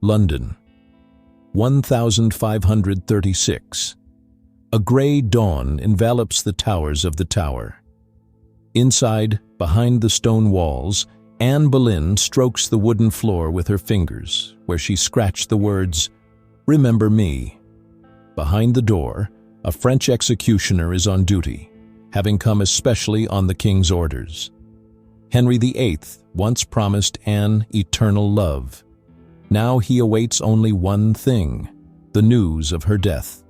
London, 1536. A grey dawn envelops the towers of the tower. Inside, behind the stone walls, Anne Boleyn strokes the wooden floor with her fingers, where she scratched the words, "Remember me." Behind the door, a French executioner is on duty, having come especially on the king's orders. Henry VIII once promised Anne eternal love. Now he awaits only one thing, the news of her death.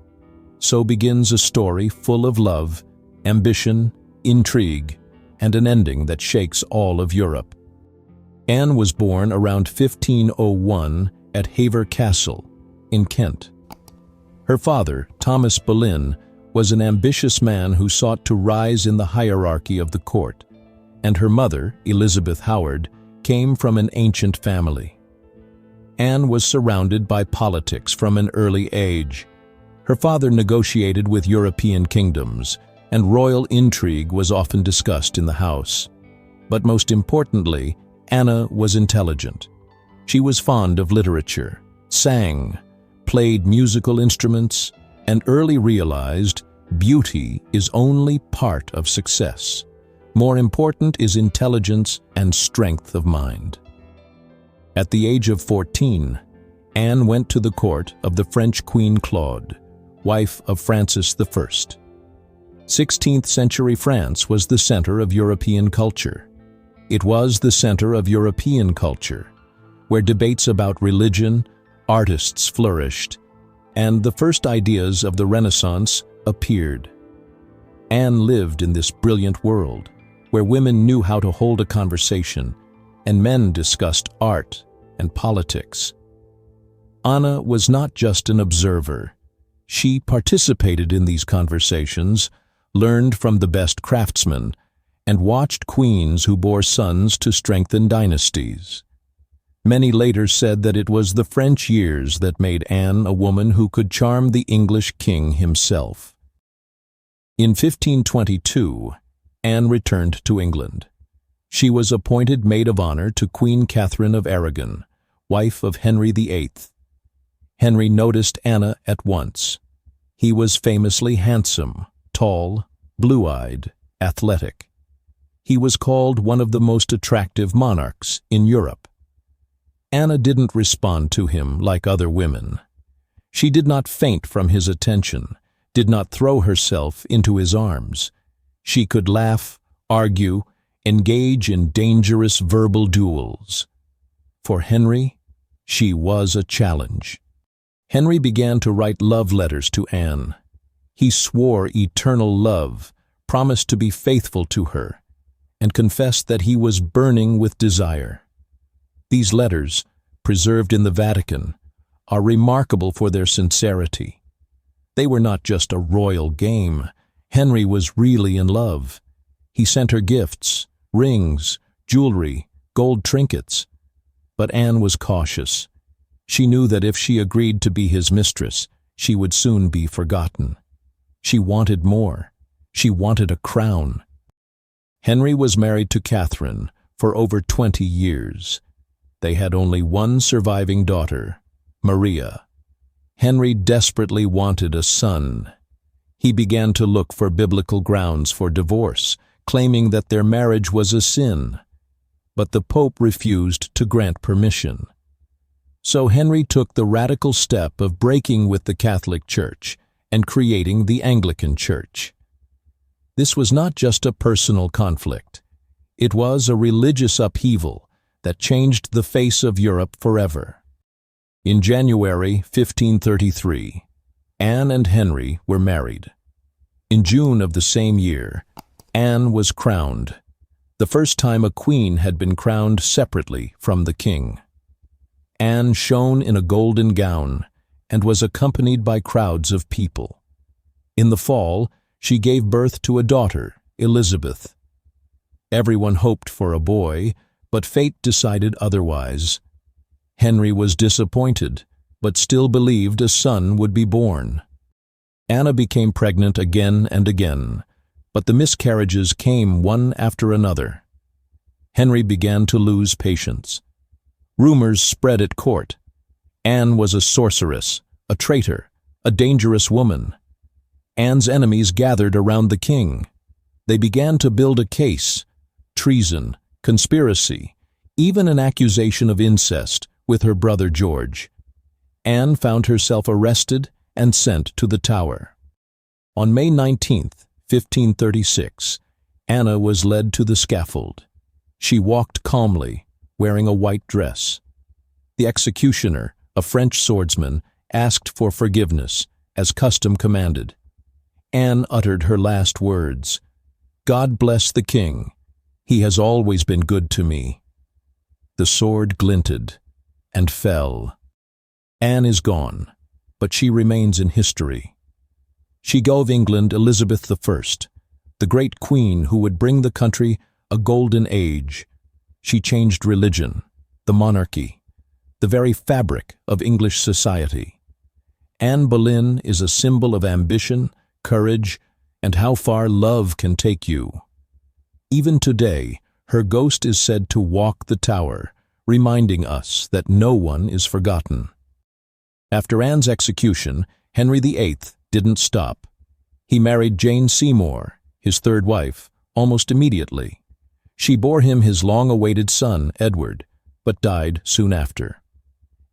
So begins a story full of love, ambition, intrigue, and an ending that shakes all of Europe. Anne was born around 1501 at Hever Castle, in Kent. Her father, Thomas Boleyn, was an ambitious man who sought to rise in the hierarchy of the court, and her mother, Elizabeth Howard, came from an ancient family. Anne was surrounded by politics from an early age. Her father negotiated with European kingdoms, and royal intrigue was often discussed in the house. But most importantly, Anna was intelligent. She was fond of literature, sang, played musical instruments, and early realized beauty is only part of success. More important is intelligence and strength of mind. At the age of 14, Anne went to the court of the French Queen Claude, wife of Francis I. 16th century France was the center of European culture. It was the center of European culture, where debates about religion, artists flourished, and the first ideas of the Renaissance appeared. Anne lived in this brilliant world, where women knew how to hold a conversation, and men discussed art and politics. Anna was not just an observer. She participated in these conversations, learned from the best craftsmen, and watched queens who bore sons to strengthen dynasties. Many later said that it was the French years that made Anne a woman who could charm the English king himself. In 1522, Anne returned to England. She was appointed maid of honor to Queen Catherine of Aragon, wife of Henry VIII. Henry noticed Anna at once. He was famously handsome, tall, blue-eyed, athletic. He was called one of the most attractive monarchs in Europe. Anna didn't respond to him like other women. She did not faint from his attention, did not throw herself into his arms. She could laugh, argue, engage in dangerous verbal duels. For Henry, she was a challenge. Henry began to write love letters to Anne. He swore eternal love, promised to be faithful to her, and confessed that he was burning with desire. These letters, preserved in the Vatican, are remarkable for their sincerity. They were not just a royal game. Henry was really in love. He sent her gifts, rings, jewelry, gold trinkets. But Anne was cautious. She knew that if she agreed to be his mistress, she would soon be forgotten. She wanted more. She wanted a crown. Henry was married to Catherine for over 20 years. They had only one surviving daughter, Maria. Henry desperately wanted a son. He began to look for biblical grounds for divorce, claiming that their marriage was a sin. But the Pope refused to grant permission. So Henry took the radical step of breaking with the Catholic Church and creating the Anglican Church. This was not just a personal conflict. It was a religious upheaval that changed the face of Europe forever. In January 1533, Anne and Henry were married. In June of the same year, Anne was crowned, the first time a queen had been crowned separately from the king. Anne shone in a golden gown and was accompanied by crowds of people. In the fall, she gave birth to a daughter, Elizabeth. Everyone hoped for a boy, but fate decided otherwise. Henry was disappointed, but still believed a son would be born. Anna became pregnant again and again, but the miscarriages came one after another. Henry began to lose patience. Rumors spread at court. Anne was a sorceress, a traitor, a dangerous woman. Anne's enemies gathered around the king. They began to build a case: treason, conspiracy, even an accusation of incest with her brother George. Anne found herself arrested and sent to the Tower. On May 19, 1536, Anna was led to the scaffold. She walked calmly, wearing a white dress. The executioner, a French swordsman, asked for forgiveness, as custom commanded. Anne uttered her last words: "God bless the king. He has always been good to me." The sword glinted and fell. Anne is gone, but she remains in history. She gave England Elizabeth I, the great queen who would bring the country a golden age. She changed religion, the monarchy, the very fabric of English society. Anne Boleyn is a symbol of ambition, courage, and how far love can take you. Even today, her ghost is said to walk the Tower, reminding us that no one is forgotten. After Anne's execution, Henry VIII didn't stop. He married Jane Seymour, his third wife, almost immediately. She bore him his long-awaited son, Edward, but died soon after.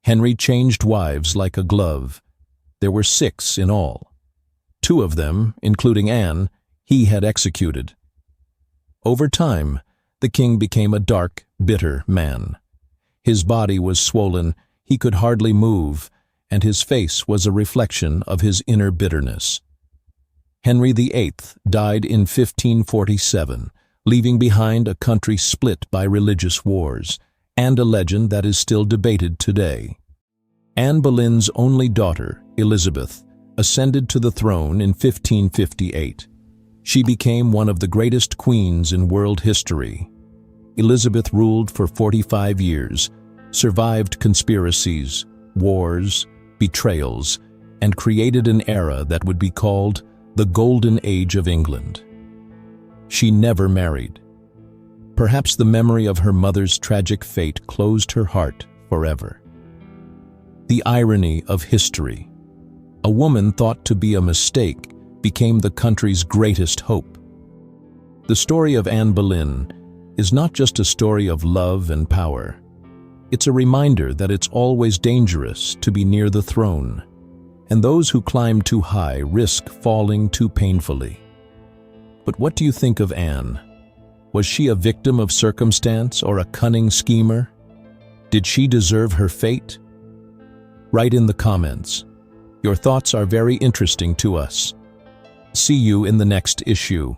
Henry changed wives like a glove. There were 6 in all. 2 of them, including Anne, he had executed. Over time, the king became a dark, bitter man. His body was swollen, he could hardly move, and his face was a reflection of his inner bitterness. Henry VIII died in 1547, leaving behind a country split by religious wars, and a legend that is still debated today. Anne Boleyn's only daughter, Elizabeth, ascended to the throne in 1558. She became one of the greatest queens in world history. Elizabeth ruled for 45 years, survived conspiracies, wars, betrayals, and created an era that would be called the Golden Age of England. She never married. Perhaps the memory of her mother's tragic fate closed her heart forever. The irony of history. A woman thought to be a mistake became the country's greatest hope. The story of Anne Boleyn is not just a story of love and power. It's a reminder that it's always dangerous to be near the throne, and those who climb too high risk falling too painfully. But what do you think of Anne? Was she a victim of circumstance or a cunning schemer? Did she deserve her fate? Write in the comments. Your thoughts are very interesting to us. See you in the next issue.